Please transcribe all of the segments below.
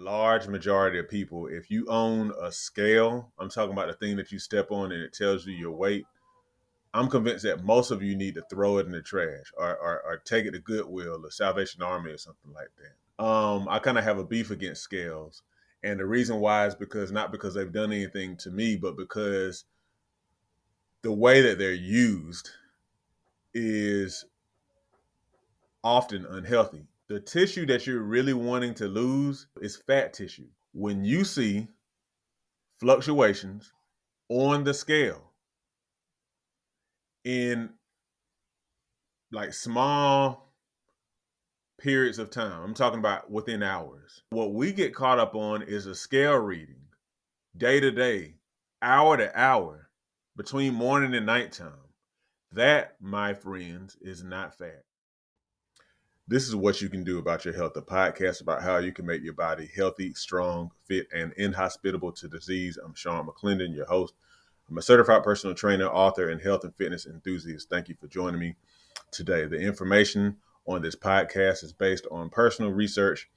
large majority of people, if you own a scale, I'm talking about the thing that you step on and it tells you your weight. I'm convinced that most of you need to throw it in the trash or take it to Goodwill or Salvation Army or something like that. I kind of have a beef against scales. And the reason why is because not because they've done anything to me, but because the way that they're used is often unhealthy. The tissue that you're really wanting to lose is fat tissue. When you see fluctuations on the scale in like small periods of time, I'm talking about within hours, what we get caught up on is a scale reading day to day, hour to hour, between morning and nighttime. That, my friends, is not fat. This is what you can do about your health, a podcast about how you can make your body healthy, strong, fit, and inhospitable to disease. I'm Sean McClendon, your host. I'm a certified personal trainer, author, and health and fitness enthusiast. Thank you for joining me today. The information on this podcast is based on personal research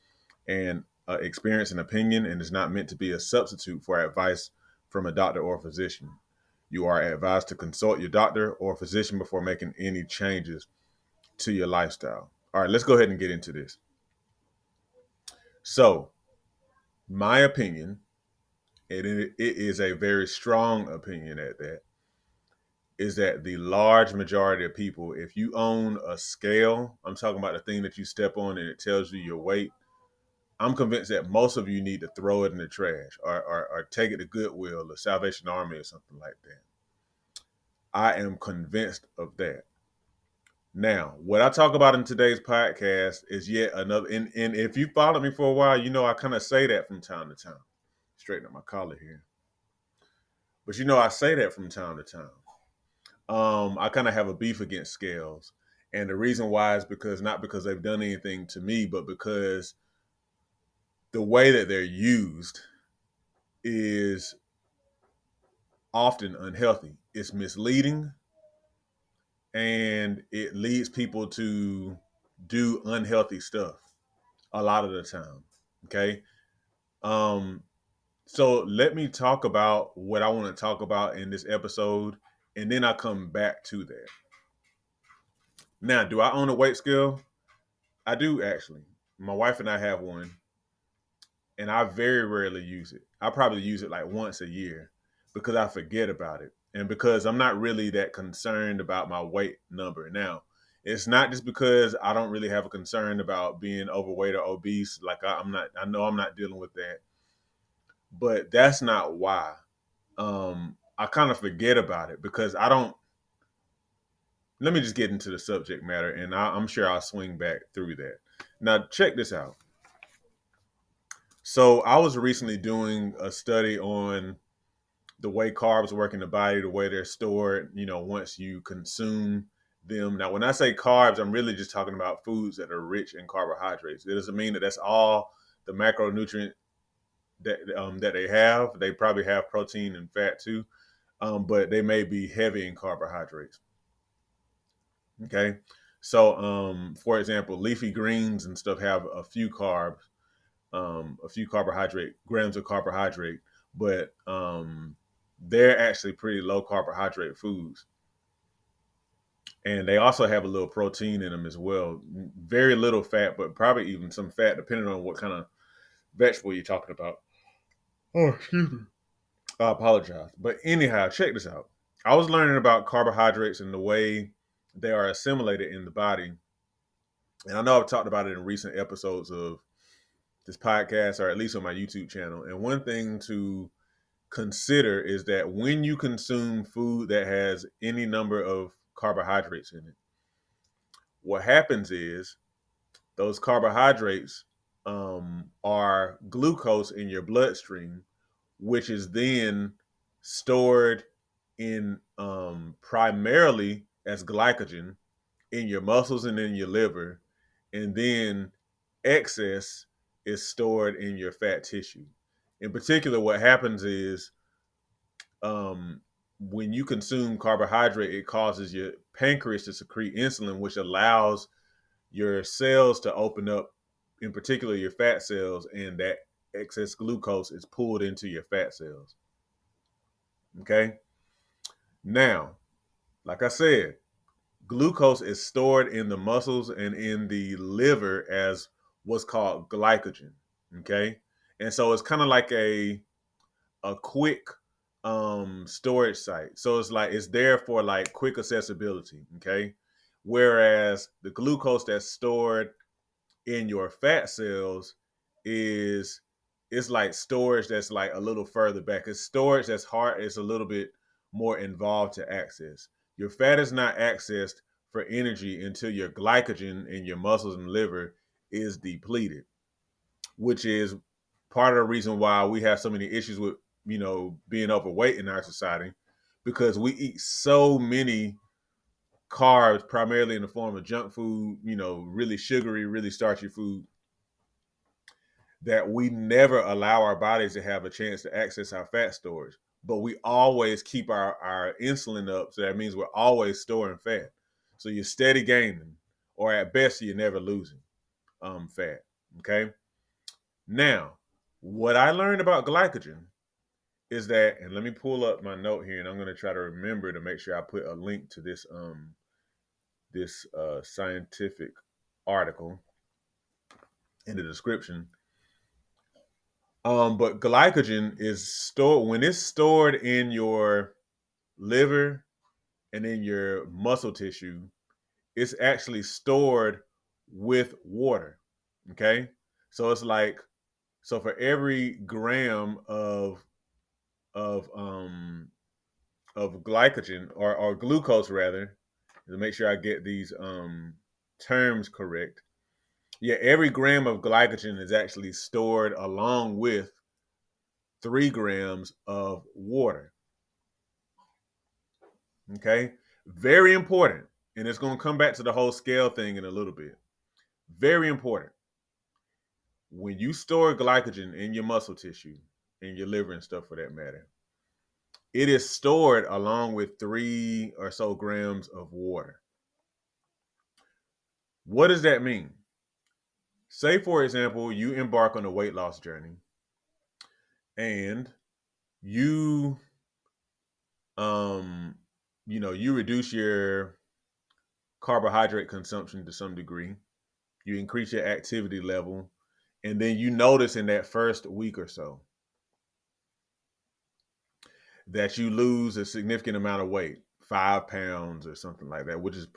and experience and opinion, and is not meant to be a substitute for advice from a doctor or physician. You are advised to consult your doctor or physician before making any changes to your lifestyle. All right, let's go ahead and get into this. So, my opinion, and it is a very strong opinion at that, is that the large majority of people, if you own a scale, I'm talking about the thing that you step on and it tells you your weight, I'm convinced that most of you need to throw it in the trash or take it to Goodwill or Salvation Army or something like that. I am convinced of that. Now, what I talk about in today's podcast is yet another, and if you followed me for a while, you know I kind of say that from time to time. Straighten up my collar here. But you know I say that from time to time. I kind of have a beef against scales. And the reason why is because not because they've done anything to me, but because the way that they're used is often unhealthy. It's misleading and it leads people to do unhealthy stuff a lot of the time. Okay. Um, so let me talk about what I want to talk about in this episode, and then I come back to that. Now, do I own a weight scale? I do actually. My wife and I have one, and I very rarely use it. I probably use it like once a year because I forget about it. And because I'm not really that concerned about my weight number. Now, it's not just because I don't really have a concern about being overweight or obese. Like I know I'm not dealing with that, but that's not why. I kind of forget about it because I don't. Let me just get into the subject matter, and I'm sure I'll swing back through that. Now, check this out. So I was recently doing a study on the way carbs work in the body, the way they're stored, once you consume them. Now, when I say carbs, I'm really just talking about foods that are rich in carbohydrates. It doesn't mean that that's all the macronutrient that they have. They probably have protein and fat too, but they may be heavy in carbohydrates. Okay. So, for example, leafy greens and stuff have a few carbs, a few grams of carbohydrate, but they're actually pretty low carbohydrate foods. And they also have a little protein in them as well. Very little fat, but probably even some fat, depending on what kind of vegetable you're talking about. Oh, excuse me. I apologize. But anyhow, check this out. I was learning about carbohydrates and the way they are assimilated in the body. And I know I've talked about it in recent episodes of this podcast, or at least on my YouTube channel. And one thing to consider is that when you consume food that has any number of carbohydrates in it, what happens is those carbohydrates are glucose in your bloodstream, which is then stored in primarily as glycogen in your muscles and in your liver, and then excess is stored in your fat tissue. In particular, what happens is when you consume carbohydrate, it causes your pancreas to secrete insulin, which allows your cells to open up, in particular your fat cells, and that excess glucose is pulled into your fat cells. Okay. Now, like I said, glucose is stored in the muscles and in the liver as what's called glycogen. Okay. And so it's kind of like a quick storage site. So it's like it's there for like quick accessibility. Okay. Whereas the glucose that's stored in your fat cells is it's like storage that's like a little further back. It's storage that's hard. It's a little bit more involved to access. Your fat is not accessed for energy until your glycogen in your muscles and liver is depleted, which is part of the reason why we have so many issues with being overweight in our society, because we eat so many carbs primarily in the form of junk food, really sugary, really starchy food, that we never allow our bodies to have a chance to access our fat storage. But we always keep our insulin up. So that means we're always storing fat. So you're steady gaining, or at best, you're never losing fat. Okay. Now, what I learned about glycogen is that, and let me pull up my note here, and I'm going to try to remember to make sure I put a link to this scientific article in the description. But glycogen is stored when it's stored in your liver and in your muscle tissue. It's actually stored with water. Okay, so it's like for every gram of um of glycogen or glucose rather, to make sure I get these terms correct. Yeah, every gram of glycogen is actually stored along with 3 grams of water. Okay, very important. And it's going to come back to the whole scale thing in a little bit. Very important. When you store glycogen in your muscle tissue, in your liver and stuff for that matter, it is stored along with 3 or so grams of water. What does that mean? Say, for example, you embark on a weight loss journey and you um you reduce your carbohydrate consumption to some degree, you increase your activity level, and then you notice in that first week or so that you lose a significant amount of weight, 5 pounds or something like that, which is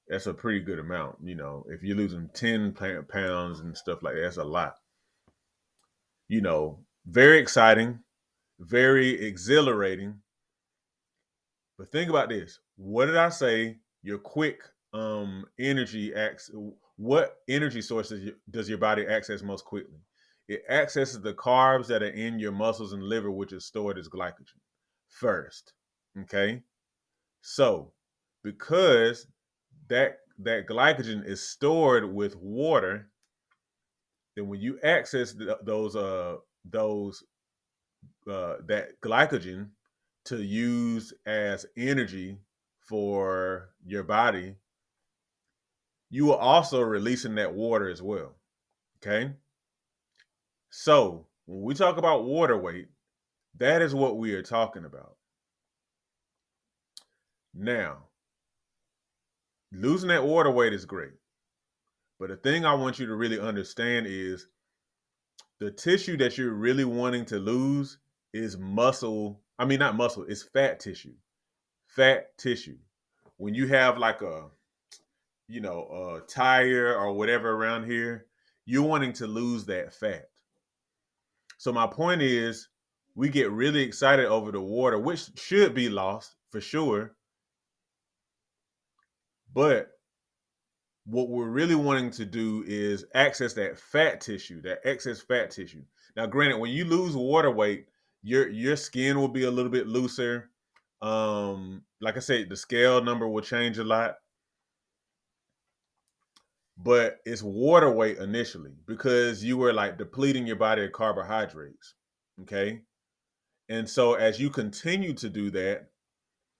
that's a pretty good amount. If you're losing 10 pounds and stuff like that, that's a lot. Very exciting, very exhilarating. But think about this. What did I say? Your quick energy acts. What energy sources does your body access most quickly? It accesses the carbs that are in your muscles and liver, which is stored as glycogen first. Okay, so because that glycogen is stored with water, then when you access those that glycogen to use as energy for your body, you are also releasing that water as well. Okay. So when we talk about water weight, that is what we are talking about. Now, losing that water weight is great. But the thing I want you to really understand is the tissue that you're really wanting to lose is muscle. I mean, not muscle, it's fat tissue. Fat tissue. When you have like a tire or whatever around here, you're wanting to lose that fat. So my point is, we get really excited over the water, which should be lost for sure. But what we're really wanting to do is access that fat tissue, that excess fat tissue. Now, granted, when you lose water weight, your skin will be a little bit looser. Like I said, the scale number will change a lot, but it's water weight initially because you were like depleting your body of carbohydrates. Okay. And so as you continue to do that,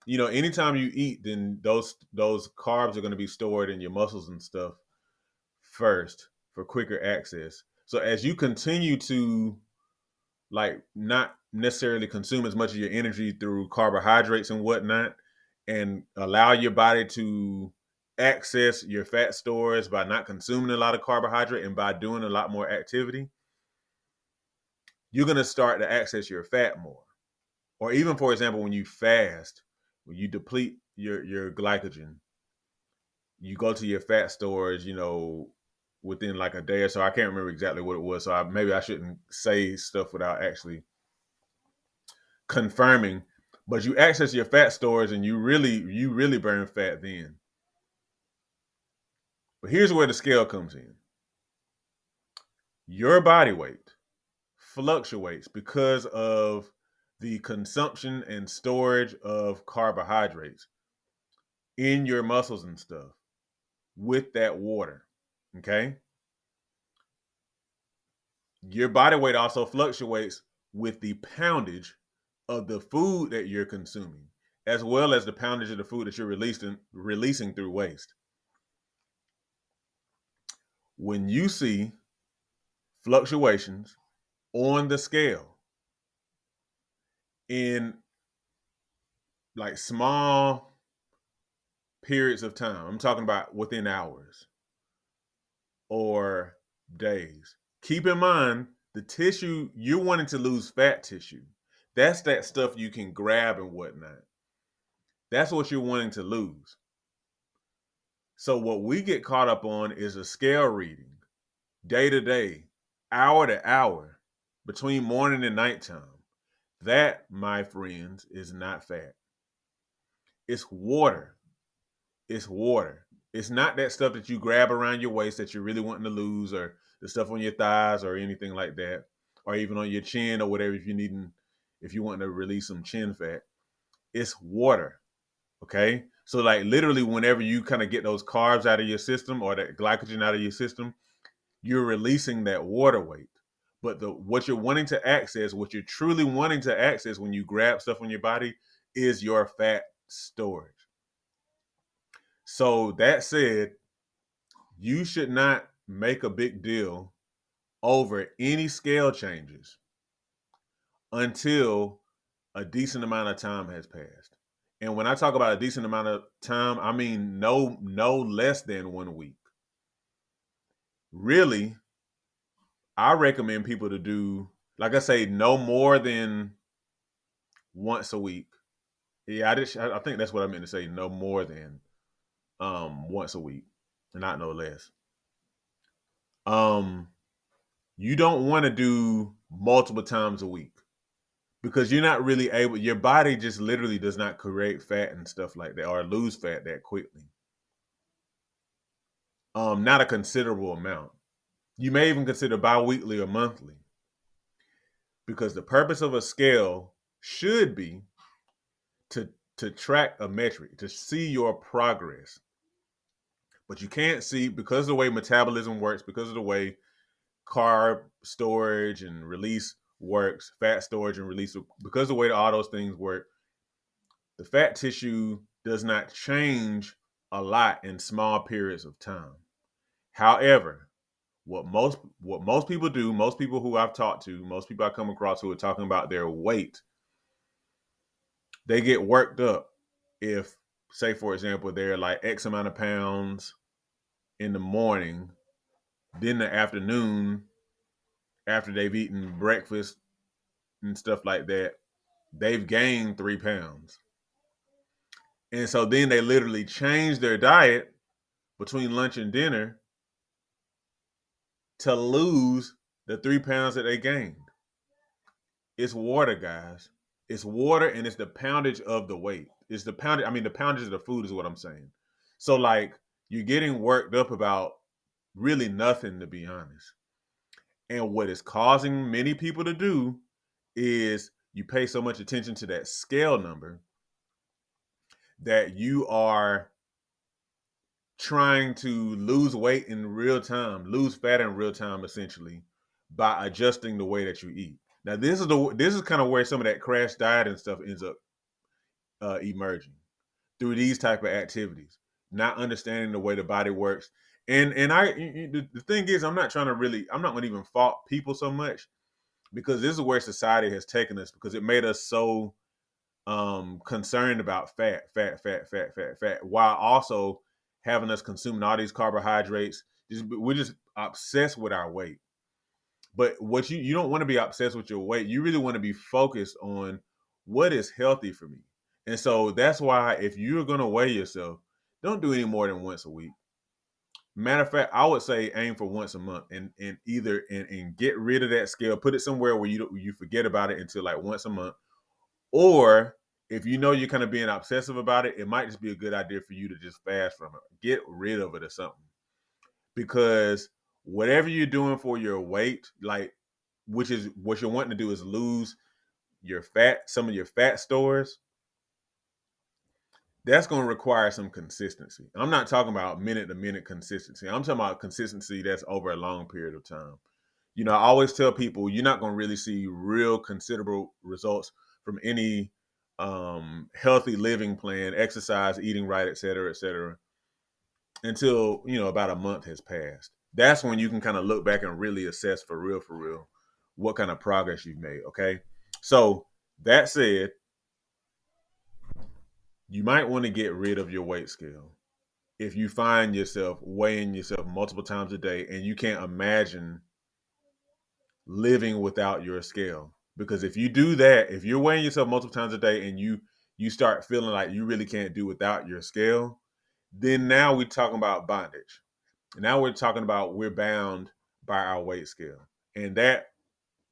anytime you eat, then those carbs are going to be stored in your muscles and stuff first for quicker access. So as you continue to like not necessarily consume as much of your energy through carbohydrates and whatnot, and allow your body to access your fat stores by not consuming a lot of carbohydrate and by doing a lot more activity, you're going to start to access your fat more. Or even, for example, when you fast, when you deplete your glycogen, you go to your fat stores, within like a day or so. I can't remember exactly what it was, so maybe I shouldn't say stuff without actually confirming. But you access your fat stores and you really burn fat then. But here's where the scale comes in. Your body weight fluctuates because of the consumption and storage of carbohydrates in your muscles and stuff with that water. Okay? Your body weight also fluctuates with the poundage of the food that you're consuming, as well as the poundage of the food that you're releasing through waste. When you see fluctuations on the scale in like small periods of time, I'm talking about within hours or days, keep in mind the tissue you're wanting to lose, fat tissue. That's that stuff you can grab and whatnot. That's what you're wanting to lose. So what we get caught up on is a scale reading, day to day, hour to hour, between morning and nighttime. That, my friends, is not fat. It's water. It's water. It's not that stuff that you grab around your waist that you're really wanting to lose, or the stuff on your thighs or anything like that, or even on your chin or whatever if you want to release some chin fat. It's water. Okay? So like literally whenever you kind of get those carbs out of your system or that glycogen out of your system, you're releasing that water weight. But what you're wanting to access, what you're truly wanting to access when you grab stuff on your body is your fat storage. So that said, you should not make a big deal over any scale changes until a decent amount of time has passed. And when I talk about a decent amount of time, I mean no less than 1 week. Really, I recommend people to do, like I say, no more than once a week. Yeah, I think that's what I meant to say. No more than once a week, and not no less. Um, you don't want to do multiple times a week because you're not really able. Your body just literally does not create fat and stuff like that, or lose fat that quickly. Not a considerable amount. You may even consider bi-weekly or monthly, because the purpose of a scale should be to to track a metric, to see your progress. But you can't see, because of the way metabolism works, because of the way carb storage and release works, fat storage and release, because of the way all those things work, the fat tissue does not change a lot in small periods of time. However, what most people do, most people who I've talked to, most people I come across who are talking about their weight, they get worked up if, say for example, they're like X amount of pounds in the morning, then the afternoon, after they've eaten breakfast and stuff like that, they've gained 3 pounds. And so then they literally change their diet between lunch and dinner to lose the 3 pounds that they gained. It's water, guys. It's water, and it's the poundage of the weight. It's the poundage. I mean, the poundage of the food is what I'm saying. So, like, you're getting worked up about really nothing, to be honest. And what is causing many people to do is you pay so much attention to that scale number that you are trying to lose weight in real time, lose fat in real time, essentially, by adjusting the way that you eat. Now, this is kind of where some of that crash diet and stuff ends up emerging through these type of activities, not understanding the way the body works. And the thing is, I'm not going to even fault people so much, because this is where society has taken us, because it made us so concerned about fat, while also having us consuming all these carbohydrates. We're just obsessed with our weight. But what you don't want to be obsessed with your weight. You really want to be focused on what is healthy for me. And so that's why, if you're gonna weigh yourself, don't do any more than once a week. Matter of fact, I would say aim for once a month, and either and get rid of that scale, put it somewhere where you forget about it until like once a month. Or if you know you're kind of being obsessive about it, it might just be a good idea for you to just fast from it. Get rid of it or something. Because whatever you're doing for your weight, like, which is what you're wanting to do, is lose your fat, some of your fat stores. That's going to require some consistency. I'm not talking about minute to minute consistency. I'm talking about consistency that's over a long period of time. I always tell people, you're not going to really see real considerable results from any healthy living plan, exercise, eating right, et cetera, until about a month has passed. That's when you can kind of look back and really assess for real, what kind of progress you've made. Okay, so that said, you might want to get rid of your weight scale if you find yourself weighing yourself multiple times a day and you can't imagine living without your scale. Because if you do that, if you're weighing yourself multiple times a day and you start feeling like you really can't do without your scale, then now we're talking about bondage. Now we're talking about we're bound by our weight scale. And that,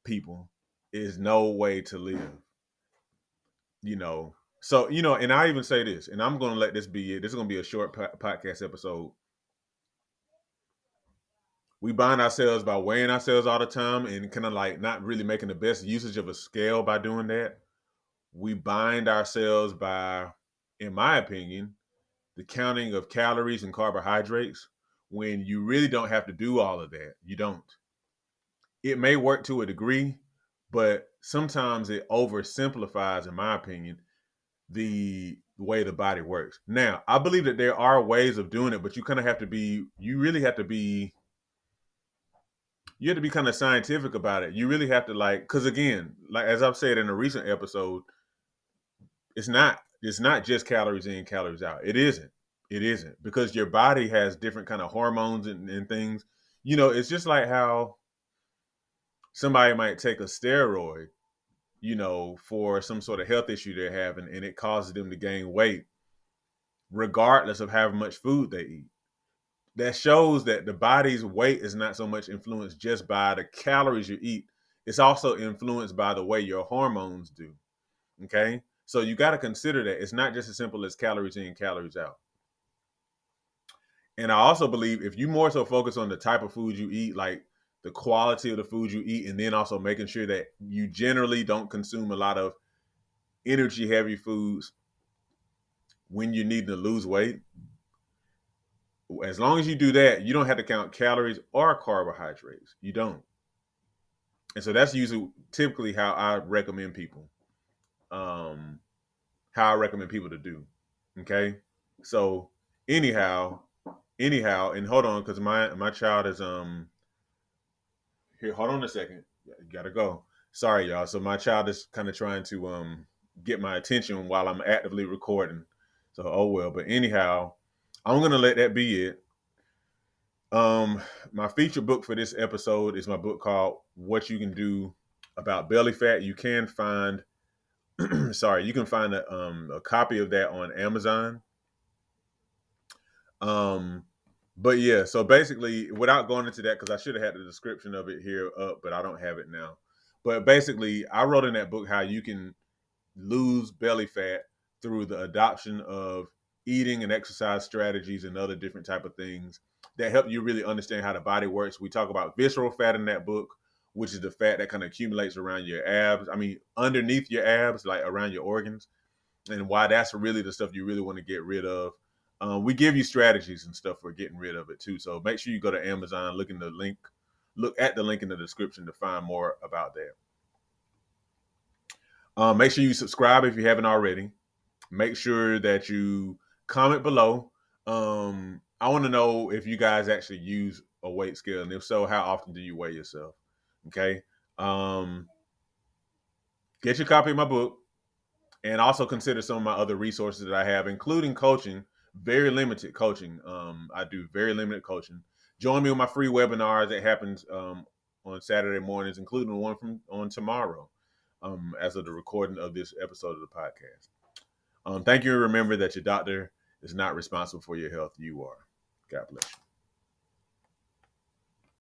people, is no way to live. You know. So, and I even say this, and I'm going to let this be it. This is going to be a short podcast episode. We bind ourselves by weighing ourselves all the time and kind of like not really making the best usage of a scale by doing that. We bind ourselves by, in my opinion, the counting of calories and carbohydrates, when you really don't have to do all of that. You don't. It may work to a degree, but sometimes it oversimplifies, in my opinion, the way the body works. Now, I believe that there are ways of doing it, but you kind of have to be, you really have to be, you have to be kind of scientific about it. You really have to, like, because again, like as I've said in a recent episode, it's not just calories in, calories out. It isn't, because your body has different kind of hormones and things. It's just like how somebody might take a steroid, for some sort of health issue they're having, and it causes them to gain weight, regardless of how much food they eat. That shows that the body's weight is not so much influenced just by the calories you eat. It's also influenced by the way your hormones do. Okay. So you got to consider that it's not just as simple as calories in, calories out. And I also believe if you more so focus on the type of food you eat, like the quality of the food you eat, and then also making sure that you generally don't consume a lot of energy heavy foods when you need to lose weight, as long as you do that, you don't have to count calories or carbohydrates. You don't. And so that's usually typically um, how I recommend people to do. Okay. So anyhow, and hold on, because my child is here. Hold on a second. You gotta go. Sorry, y'all. So my child is kind of trying to get my attention while I'm actively recording. So oh well. But anyhow, I'm gonna let that be it. My feature book for this episode is my book called "What You Can Do About Belly Fat." You can find, sorry, you can find a copy of that on Amazon. Um, but yeah, so basically, without going into that, because I should have had the description of it here up, but I don't have it now. But basically, I wrote in that book how you can lose belly fat through the adoption of eating and exercise strategies and other different type of things that help you really understand how the body works. We talk about visceral fat in that book, which is the fat that kind of accumulates around your abs. I mean, underneath your abs, like around your organs, and why that's really the stuff you really want to get rid of. We give you strategies and stuff for getting rid of it too. So make sure you go to Amazon, look at the link in the description to find more about that. Make sure you subscribe if you haven't already. Make sure that you comment below. I want to know if you guys actually use a weight scale, and if so, how often do you weigh yourself? Okay. Um, get your copy of my book, and also consider some of my other resources that I have, including coaching. Very limited coaching. I do very limited coaching. Join me on my free webinars that happens on Saturday mornings, including the one from on tomorrow, as of the recording of this episode of the podcast. Thank you, and remember that your doctor is not responsible for your health. You are. God bless you.